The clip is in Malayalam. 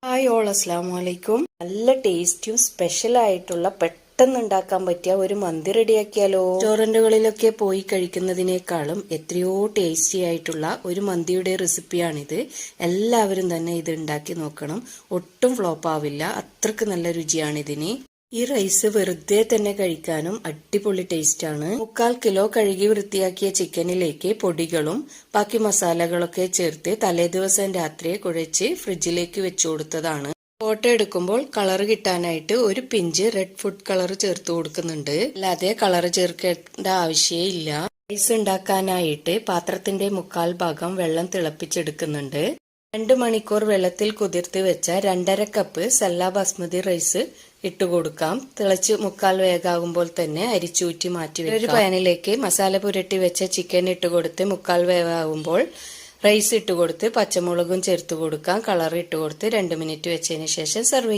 ഹായ് ഓൾ, അസ്സലാമു അലൈക്കും. നല്ല ടേസ്റ്റിയും സ്പെഷ്യൽ ആയിട്ടുള്ള പെട്ടെന്ന് ഉണ്ടാക്കാൻ പറ്റിയ ഒരു മന്തി റെഡിയാക്കിയാലോ. റെസ്റ്റോറന്റുകളിലൊക്കെ പോയി കഴിക്കുന്നതിനേക്കാളും എത്രയോ ടേസ്റ്റി ആയിട്ടുള്ള ഒരു മന്തിയുടെ റെസിപ്പിയാണിത്. എല്ലാവരും തന്നെ ഇത് ഉണ്ടാക്കി നോക്കണം. ഒട്ടും ഫ്ലോപ്പ് ആവില്ല, അത്രക്ക് നല്ല രുചിയാണിതിന്. ഈ റൈസ് വെറുതെ തന്നെ കഴിക്കാനും അടിപൊളി ടേസ്റ്റ് ആണ്. 3/4 കിലോ കഴുകി വൃത്തിയാക്കിയ ചിക്കനിലേക്ക് പൊടികളും ബാക്കി മസാലകളൊക്കെ ചേർത്ത് തലേദിവസം രാത്രിയെ കുഴച്ച് ഫ്രിഡ്ജിലേക്ക് വെച്ചു കൊടുത്തതാണ്. ഫോട്ടോ എടുക്കുമ്പോൾ കളർ കിട്ടാനായിട്ട് ഒരു പിഞ്ച് റെഡ് ഫുഡ് കളർ ചേർത്ത് കൊടുക്കുന്നുണ്ട്. അല്ലാതെ കളർ ചേർക്കേണ്ട ആവശ്യമില്ല. റൈസ് ഉണ്ടാക്കാനായിട്ട് പാത്രത്തിന്റെ 3/4 ഭാഗം വെള്ളം തിളപ്പിച്ചെടുക്കുന്നുണ്ട്. 2 മണിക്കൂർ വെള്ളത്തിൽ കുതിർത്ത് വെച്ച 2.5 കപ്പ് സല്ല ബാസ്മതി റൈസ് ഇട്ടുകൊടുക്കാം. തിളച്ച് 3/4 വേഗാകുമ്പോൾ തന്നെ അരിച്ചൂറ്റി മാറ്റി വെക്കാം. ഒരു പാനിലേക്ക് മസാല പുരട്ടി വെച്ച ചിക്കൻ ഇട്ടുകൊടുത്ത് 3/4 വേവാകുമ്പോൾ റൈസ് ഇട്ടുകൊടുത്ത് പച്ചമുളകും ചേർത്ത് കൊടുക്കാം. കളർ ഇട്ടുകൊടുത്ത് 2 മിനിറ്റ് വെച്ചതിന് ശേഷം സെർവ് ചെയ്യാം.